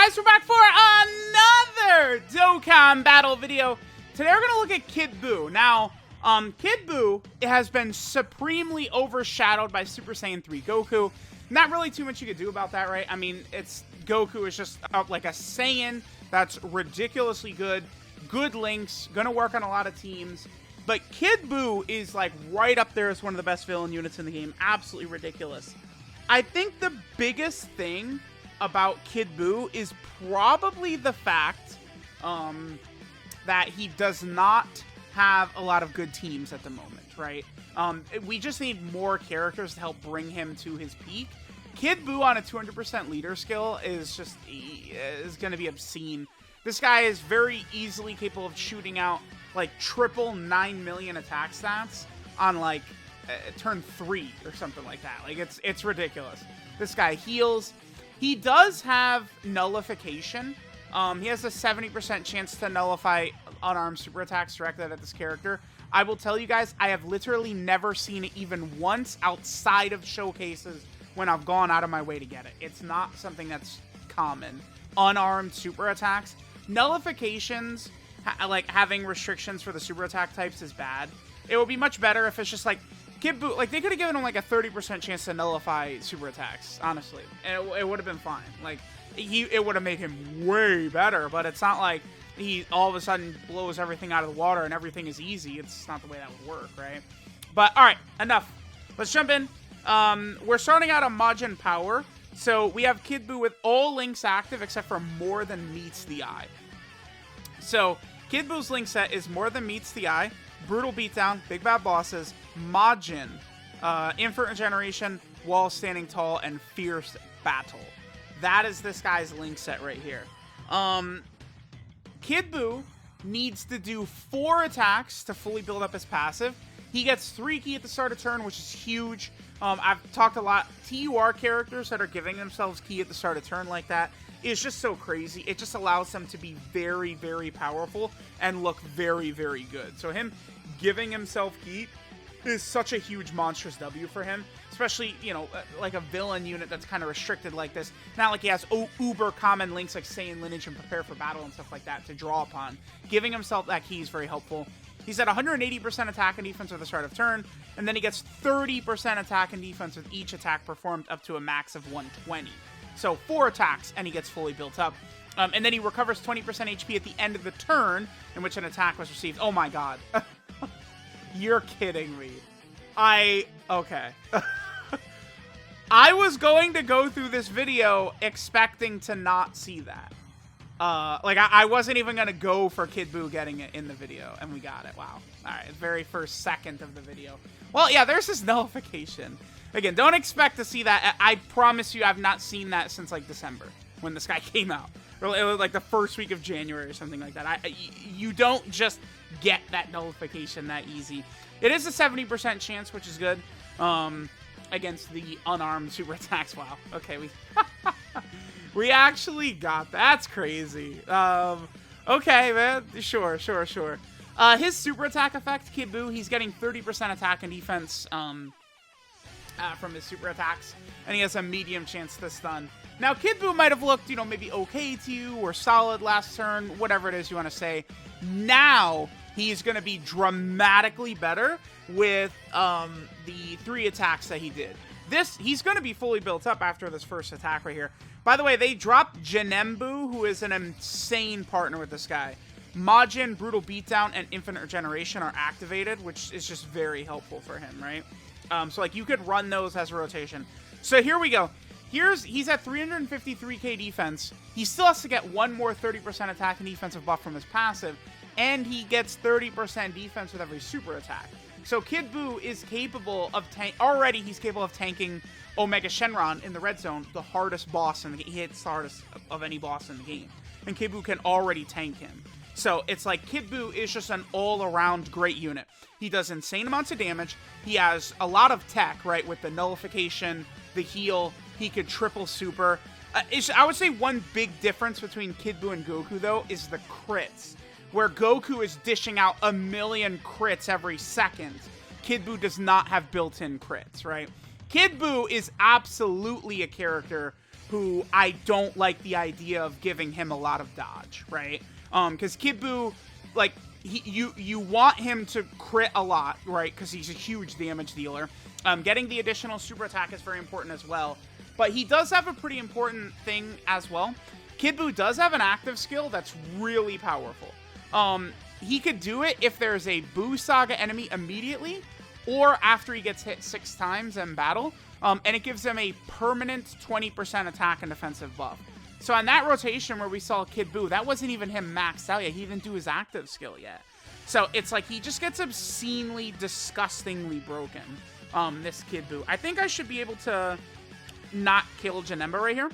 guys, we're back for another Dokkan battle video. Today we're going to look at Kid BUU. Now, Kid BUU has been supremely overshadowed by Super Saiyan 3 Goku. Not really too much you could do about that, right? I mean, Goku is just like a Saiyan that's ridiculously good. Good links, gonna work on a lot of teams. But Kid BUU is like right up there as one of the best villain units in the game. Absolutely ridiculous. I think the biggest thing about Kid BUU is probably the fact that he does not have a lot of good teams at the moment, right? We just need more characters to help bring him to his peak. Kid BUU on a 200% leader skill is going to be obscene. This guy is very easily capable of shooting out like triple 9 million attack stats on like turn 3 or something like that. Like it's ridiculous. This guy heals. He does have nullification. He has a 70% chance to nullify unarmed super attacks directed at this character. I will tell you guys, I have literally never seen it even once outside of showcases when I've gone out of my way to get it. It's not something that's common. Unarmed super attacks. Nullifications, like having restrictions for the super attack types is bad. It would be much better if it's just like, Kid BUU, like, they could have given him, like, a 30% chance to nullify super attacks, honestly. And it would have been fine. Like, it would have made him way better, but it's not like he all of a sudden blows everything out of the water and everything is easy. It's not the way that would work, right? But, alright, enough. Let's jump in. We're starting out on Majin Power. So, we have Kid BUU with all links active except for More Than Meets the Eye. So, Kid BUU's link set is More Than Meets the Eye, Brutal Beatdown, Big Bad Bosses, Majin, Infinite Generation, Wall Standing Tall, and Fierce Battle. That is this guy's link set right here. Kid BUU needs to do 4 attacks to fully build up his passive. He gets 3 ki at the start of turn, which is huge. I've talked a lot. TUR characters that are giving themselves ki at the start of turn like that is just so crazy. It just allows them to be very, very powerful and look very, very good. So him giving himself ki is such a huge monstrous W for him, especially, you know, like a villain unit that's kind of restricted like this. Not like he has uber common links like Saiyan Lineage and Prepare for Battle and stuff like that to draw upon. Giving himself that ki is very helpful. He's at 180% attack and defense at the start of turn, and then he gets 30% attack and defense with each attack performed up to a max of 120. So 4 attacks, and he gets fully built up. And then he recovers 20% HP at the end of the turn in which an attack was received. Oh my god. You're kidding me. Okay. I was going to go through this video expecting to not see that. Like, I wasn't even going to go for Kid BUU getting it in the video, and we got it. Wow. Alright, very first second of the video. Well, yeah, there's this nullification. Again, don't expect to see that. I promise you I've not seen that since, like, December, when this guy came out. Or, it was, like, the first week of January or something like that. You don't just get that nullification that easy. It is a 70% chance, which is good, against the unarmed super attacks. Wow. Okay, we actually got that. That's crazy. Okay, man. Sure. His super attack effect, Kid BUU, he's getting 30% attack and defense from his super attacks, and he has a medium chance to stun. Now, Kid BUU might have looked, you know, maybe okay to you or solid last turn, whatever it is you want to say. Now, he's going to be dramatically better with the 3 attacks that he did. He's going to be fully built up after this first attack right here. By the way, they dropped Janembu, who is an insane partner with this guy. Majin, Brutal Beatdown, and Infinite Regeneration are activated, which is just very helpful for him, right? So, like, you could run those as a rotation. So, here we go. He's at 353k defense. He still has to get 1 more 30% attack and defensive buff from his passive, and he gets 30% defense with every super attack. So Kid BUU is capable of he's capable of tanking Omega Shenron in the red zone, the hardest boss in the game. He hits the hardest of any boss in the game. And Kid BUU can already tank him. So it's like Kid BUU is just an all-around great unit. He does insane amounts of damage. He has a lot of tech, right, with the nullification, the heal. He could triple super. I would say one big difference between Kid BUU and Goku, though, is the crits. Where Goku is dishing out 1,000,000 crits every second, Kid BUU does not have built-in crits, right? Kid BUU is absolutely a character who I don't like the idea of giving him a lot of dodge, right? Because Kid Buu, like, you want him to crit a lot, right? Because he's a huge damage dealer. Getting the additional super attack is very important as well. But he does have a pretty important thing as well. Kid Buu does have an active skill that's really powerful. He could do it if there's a BUU Saga enemy immediately, or after he gets hit 6 times in battle. And it gives him a permanent 20% attack and defensive buff. So on that rotation where we saw Kid Buu, that wasn't even him maxed out yet. He didn't do his active skill yet. So it's like he just gets obscenely, disgustingly broken, this Kid Buu. I think I should be able to not kill Janemba right here.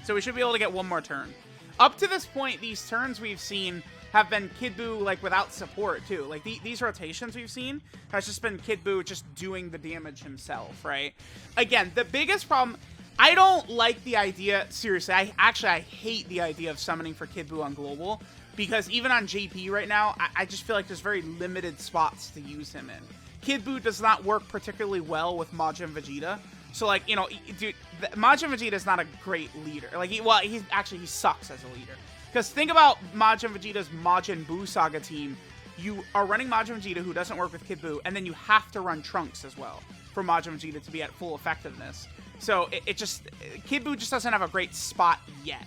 So we should be able to get one more turn. Up to this point, these turns we've seen have been Kid Buu, like, without support, too. Like, these rotations we've seen has just been Kid Buu just doing the damage himself, right? Again, the biggest problem... I don't like the idea... Seriously, I hate the idea of summoning for Kid Buu on Global, because even on JP right now, I just feel like there's very limited spots to use him in. Kid Buu does not work particularly well with Majin Vegeta. So, like, you know, dude, Majin Vegeta is not a great leader. Like, he sucks as a leader. Because think about Majin Vegeta's Majin Buu Saga team. You are running Majin Vegeta, who doesn't work with Kid Buu, and then you have to run Trunks as well for Majin Vegeta to be at full effectiveness. So Kid Buu just doesn't have a great spot yet.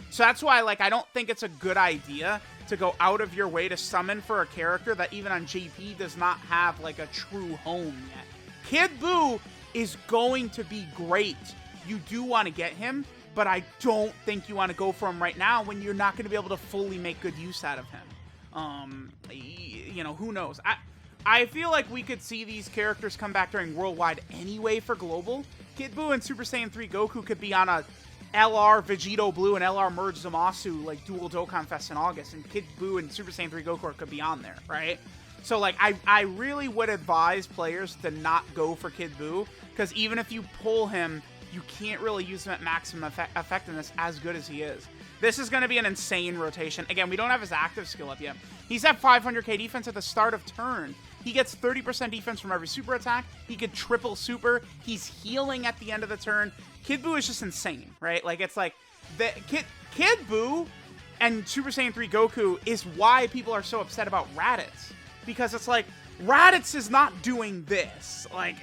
So that's why, like, I don't think it's a good idea to go out of your way to summon for a character that even on JP does not have, like, a true home yet. Kid Buu is going to be great. You do want to get him, but I don't think you want to go for him right now when you're not going to be able to fully make good use out of him. You know, who knows? I feel like we could see these characters come back during Worldwide anyway for Global. Kid Buu and Super Saiyan 3 Goku could be on a LR Vegito Blue and LR Merge Zamasu, like, dual Dokkan Fest in August, and Kid Buu and Super Saiyan 3 Goku could be on there, right? So, like, I really would advise players to not go for Kid Buu, because even if you pull him, you can't really use him at maximum effectiveness as good as he is. This is going to be an insane rotation. Again, we don't have his active skill up yet. He's at 500k defense at the start of turn. He gets 30% defense from every super attack. He could triple super. He's healing at the end of the turn. Kid Buu is just insane, right? Like, it's like, the Kid Buu and Super Saiyan 3 Goku is why people are so upset about Raditz. Because it's like, Raditz is not doing this. Like,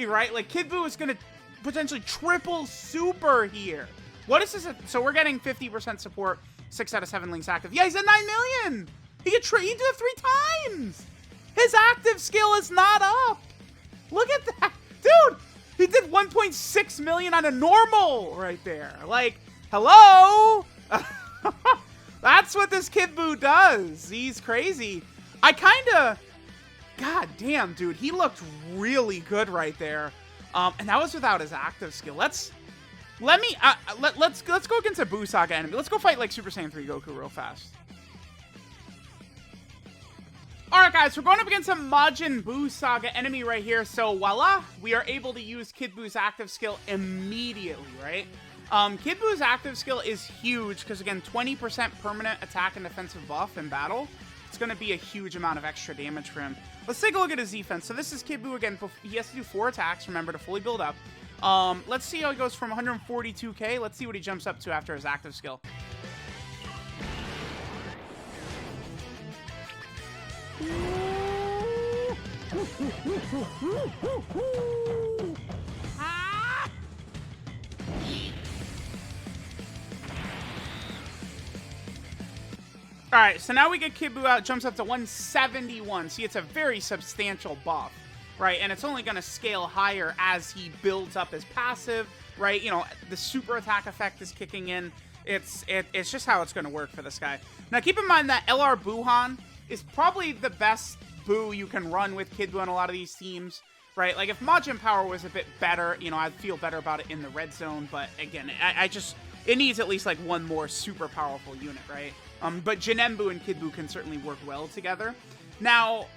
right? Like, Kid Buu is going to potentially triple super here. What is this? So we're getting 50% support, 6 out of 7 links active. Yeah, he's at 9 million. He could do it 3 times. His active skill is not up. Look at that. Dude, he did 1.6 million on a normal right there. Like, hello? That's what this Kid Buu does. He's crazy. I kind of... God damn, dude. He looked really good right there. And that was without his active skill. Let's go against a BUU Saga enemy. Let's go fight, like, Super Saiyan 3 Goku real fast. Alright, guys, we're going up against a Majin Buu Saga enemy right here. So, voila, we are able to use Kid Buu's active skill immediately, right? Kid Buu's active skill is huge because, again, 20% permanent attack and defensive buff in battle. It's going to be a huge amount of extra damage for him. Let's take a look at his defense. So this is Kid Buu again. He has to do 4 attacks, remember, to fully build up. Let's see how he goes from 142k. Let's see what he jumps up to after his active skill. Alright, so now we get Kid Buu out, jumps up to 171. See, it's a very substantial buff, right? And it's only going to scale higher as he builds up his passive, right? You know, the super attack effect is kicking in. It's just how it's going to work for this guy. Now, keep in mind that LR Buuhan is probably the best Buu you can run with Kid Buu on a lot of these teams, right? Like, if Majin Power was a bit better, you know, I'd feel better about it in the red zone. But, again, it needs at least, like, one more super powerful unit, right? But Janembu and Kid Buu can certainly work well together. Now,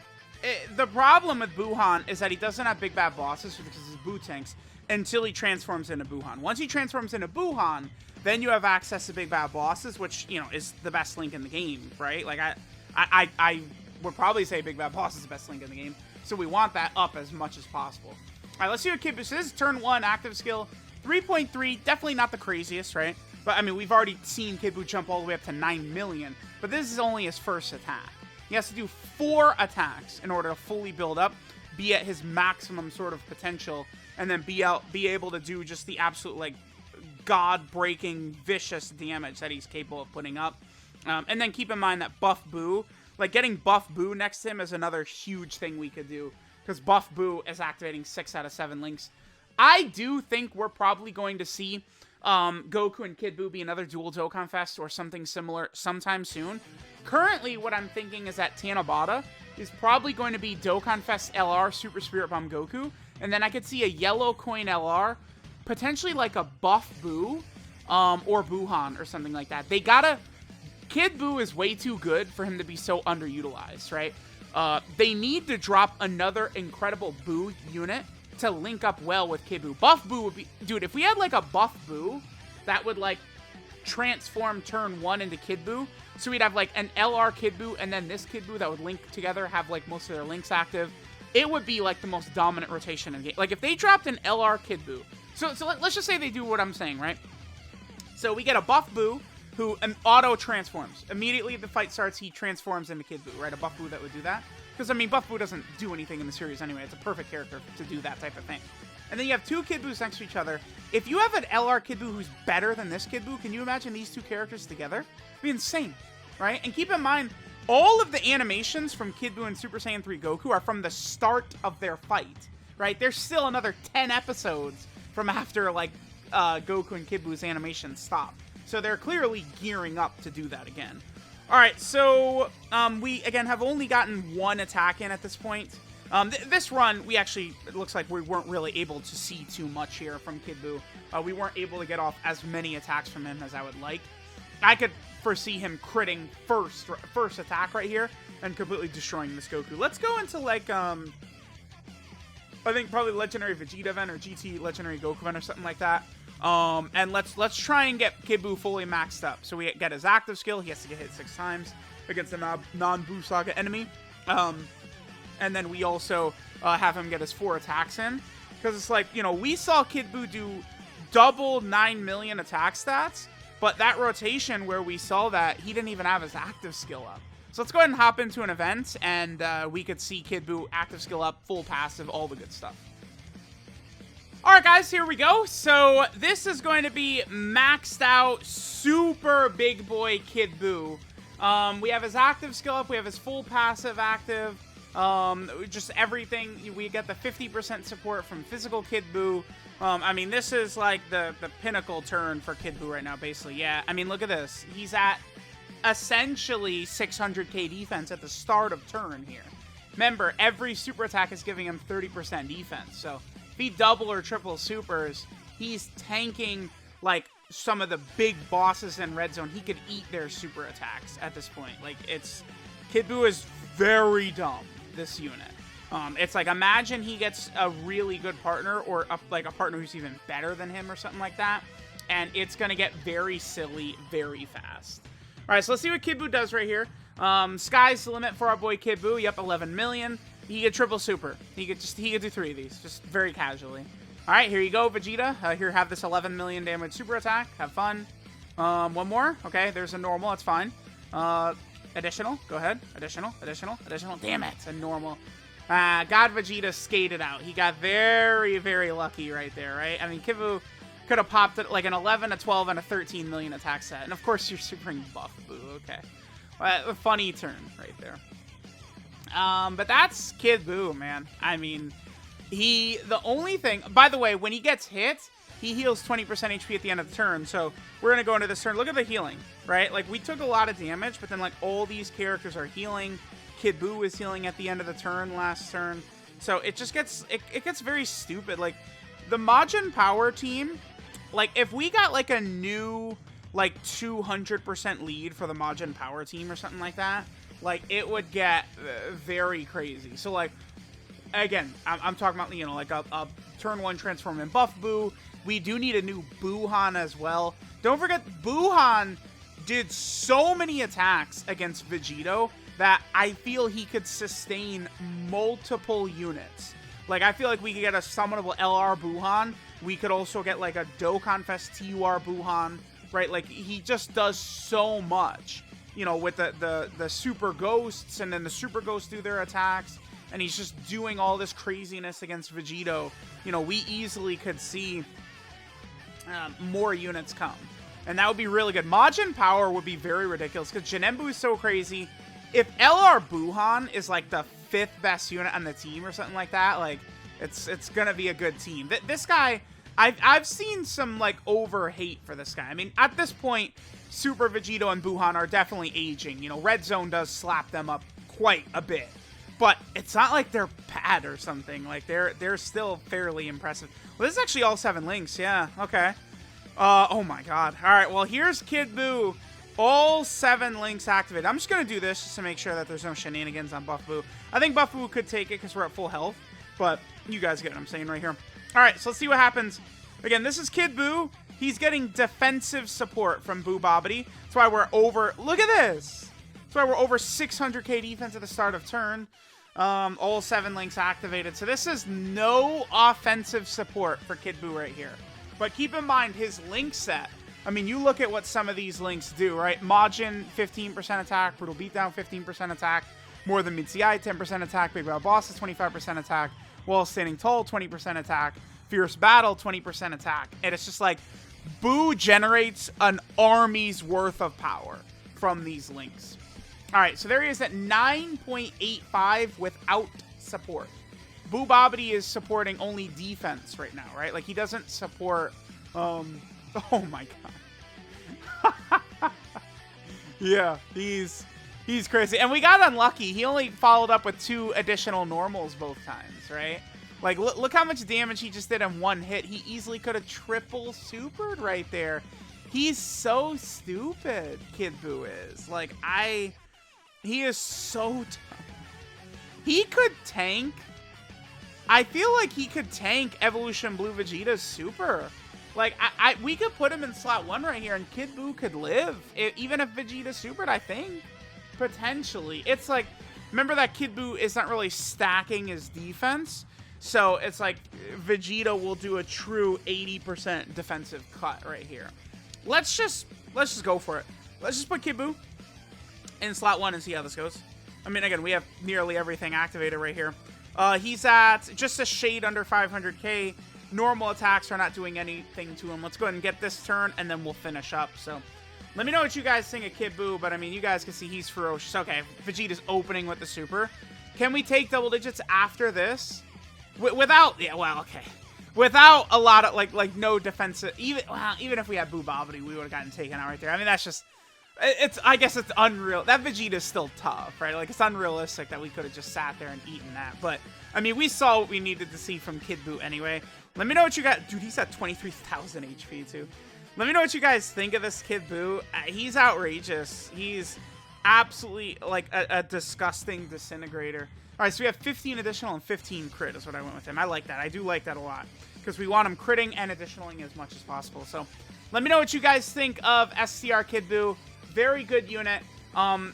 the problem with Buuhan is that he doesn't have big bad bosses because his Buu tanks until he transforms into Buuhan. Once he transforms into Buuhan, then you have access to big bad bosses, which, you know, is the best link in the game, right? Like, I would probably say big bad boss is the best link in the game, so we want that up as much as possible. All right, let's see what Kid Buu. So this is turn 1 active skill, 3.3, definitely not the craziest, right? But, I mean, we've already seen Kid Buu jump all the way up to 9 million, but this is only his first attack. He has to do 4 attacks in order to fully build up, be at his maximum sort of potential, and then be able to do just the absolute, like, god-breaking, vicious damage that he's capable of putting up. And then keep in mind that Buff BUU, like, getting Buff BUU next to him is another huge thing we could do, because Buff BUU is activating 6 out of 7 links. I do think we're probably going to see Goku and Kid Buu be another dual Dokkan Fest or something similar sometime soon. Currently, what I'm thinking is that Tanabata is probably going to be Dokkan Fest LR Super Spirit Bomb Goku, and then I could see a yellow coin LR, potentially like a Buff BUU, or Buuhan or something like that. They gotta... Kid Buu is way too good for him to be so underutilized, right? They need to drop another incredible BUU unit to link up well with Kid Buu. Buff BUU would be... Dude, if we had, like, a Buff BUU that would, like, transform turn 1 into Kid Buu, so we'd have, like, an LR Kid Buu and then this Kid Buu that would link together, have, like, most of their links active, it would be, like, the most dominant rotation in the game. Like, if they dropped an LR Kid Buu... So let's just say they do what I'm saying, right? So we get a Buff BUU who auto-transforms. Immediately the fight starts, he transforms into Kid Buu, right? A Buff BUU that would do that. Because, I mean, Buff BUU doesn't do anything in the series anyway. It's a perfect character to do that type of thing. And then you have 2 Kid Buus next to each other. If you have an LR Kid Buu who's better than this Kid Buu, can you imagine these 2 characters together? It'd be insane, right? And keep in mind, all of the animations from Kid Buu and Super Saiyan 3 Goku are from the start of their fight, right? There's still another 10 episodes from after, like, Goku and Kid Buu's animations stop. So they're clearly gearing up to do that again. Alright, so we, again, have only gotten 1 attack in at this point. This run, we actually, it looks like we weren't really able to see too much here from Kid Buu. We weren't able to get off as many attacks from him as I would like. I could foresee him critting first attack right here and completely destroying this Goku. Let's go into, like, I think probably Legendary Vegeta event or GT Legendary Goku event or something like that. And let's try and get Kid Buu fully maxed up. So we get his active skill. He has to get hit 6 times against a non-BUU Saga enemy. And then we also have him get his 4 attacks in. Because it's like, you know, we saw Kid Buu do double 9 million attack stats. But that rotation where we saw that, he didn't even have his active skill up. So let's go ahead and hop into an event. And we could see Kid Buu active skill up, full passive, all the good stuff. Alright guys, here we go. So this is going to be maxed out super big boy Kid Buu. We have his active skill up, we have his full passive active, just everything. We get the 50% support from physical Kid Buu. I mean, this is like the pinnacle turn for Kid Buu right now, basically. Yeah, I mean, look at this. He's at essentially 600k defense at the start of turn here. Remember, every super attack is giving him 30% defense, so if he double or triple supers, he's tanking, like, some of the big bosses in Red Zone. He could eat their super attacks at this point. Like, it's... Kid Buu is very dumb, this unit. It's like, imagine he gets a really good partner, or, a partner who's even better than him or something like that, and it's gonna get very silly very fast. Alright, so let's see what Kid Buu does right here. Sky's the limit for our boy Kid Buu. Yep, 11 million. He could triple super. He could do 3 of these, just very casually. All right, here you go, Vegeta. Here, have this 11 million damage super attack. Have fun. One more. Okay, there's a normal. That's fine. Additional. Go ahead. Additional. Damn it, a normal. God, Vegeta skated out. He got very, very lucky right there, right? I mean, Kid Buu could have popped it like an 11, a 12, and a 13 million attack set. And of course, you're supering Buff BUU. Okay. A funny turn right there. But that's Kid Buu, man. I mean, the only thing, by the way, when he gets hit, he heals 20% HP at the end of the turn, so we're gonna go into this turn. Look at the healing, right? Like, we took a lot of damage, but then, like, all these characters are healing. Kid Buu is healing at the end of the turn, last turn, so it just gets, it gets very stupid. Like, the Majin Power team, like, if we got, like, a new, like, 200% lead for the Majin Power team or something like that, like, it would get very crazy. So, like, again, I'm talking about, you know, like, a turn 1 transform in Buff BUU. We do need a new Buuhan as well. Don't forget, Buuhan did so many attacks against Vegito that I feel he could sustain multiple units. Like, I feel like we could get a summonable LR Buuhan We could also get like a Dokkan Fest TUR Buhan, right? Like, he just does so much, you know, with the Super Ghosts, and then the Super Ghosts do their attacks, and he's just doing all this craziness against Vegito. You know, we easily could see more units come. And that would be really good. Majin Power would be very ridiculous, because Janembu is so crazy. If LR Buhan is like the 5th best unit on the team or something like that, like, it's gonna be a good team. This guy, I've seen some like over hate for this guy. I mean, at this point, Super Vegito and Buhan are definitely aging. You know, Red Zone does slap them up quite a bit, but it's not like they're bad or something. Like, they're still fairly impressive. Well, this is actually all 7 links. Yeah, okay. Oh my god. All right, well, here's Kid Buu. All 7 links activated. I'm just going to do this just to make sure that there's no shenanigans on Buff Buu. I think Buff Buu could take it because we're at full health, but you guys get what I'm saying right here. All right, so let's see what happens. Again, this is Kid Buu. He's getting defensive support from Buu Bobbity. That's why we're over... Look at this! That's why we're over 600k defense at the start of turn. All 7 links activated. So this is no offensive support for Kid Buu right here. But keep in mind, his link set... I mean, you look at what some of these links do, right? Majin, 15% attack. Brutal Beatdown, 15% attack. More Than Meets the Eye, 10% attack. Big Battle Bosses, 25% attack. While Standing Tall, 20% attack. Fierce Battle, 20% attack. And it's just like, Buu generates an army's worth of power from these links. All right, so there he is at 9.85 without support. Buu Bobbity is supporting only defense right now, right? Like, he doesn't support... oh my god. Yeah, he's crazy. And we got unlucky. He only followed up with 2 additional normals both times, right? Like, look how much damage he just did in 1 hit. He easily could have triple supered right there. He's so stupid, Kid Buu is. Like, he is so tough. He could tank. I feel like he could tank Evolution Blue Vegeta's super. Like, we could put him in slot 1 right here, and Kid Buu could live. Even if Vegeta supered, I think. Potentially. It's like, remember that Kid Buu is not really stacking his defense. So, it's like, Vegeta will do a true 80% defensive cut right here. Let's just go for it. Let's just put Kid Buu in slot 1 and see how this goes. I mean, again, we have nearly everything activated right here. He's at just a shade under 500k. Normal attacks are not doing anything to him. Let's go ahead and get this turn, and then we'll finish up. So, let me know what you guys think of Kid Buu, but I mean, you guys can see he's ferocious. Okay, Vegeta's opening with the super. Can we take double digits after this? Without, yeah, well, okay. Without a lot of, like no defensive, even if we had Buu Bobbity, we would have gotten taken out right there. I mean, that's just, I guess it's unreal. That Vegeta's still tough, right? Like, it's unrealistic that we could have just sat there and eaten that. But, I mean, we saw what we needed to see from Kid Buu anyway. Let me know what you got. Dude, he's at 23,000 HP, too. Let me know what you guys think of this Kid Buu. He's outrageous. He's absolutely, like, a disgusting disintegrator. All right, so we have 15 additional and 15 crit is what I went with him. I like that. I do like that a lot, because we want him critting and additionaling as much as possible. So, let me know what you guys think of STR Kid Buu. Very good unit.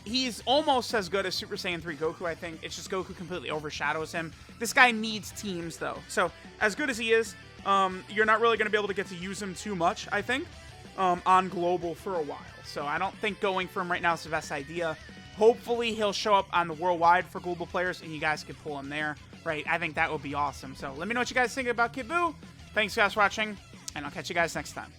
He's almost as good as Super Saiyan 3 Goku, I think. It's just Goku completely overshadows him. This guy needs teams, though. So, as good as he is, you're not really going to be able to get to use him too much, I think, on Global for a while. So, I don't think going for him right now is the best idea. Hopefully, he'll show up on the Worldwide for Global players, and you guys could pull him there, right? I think that would be awesome. So, let me know what you guys think about Kid Buu. Thanks, guys, for watching, and I'll catch you guys next time.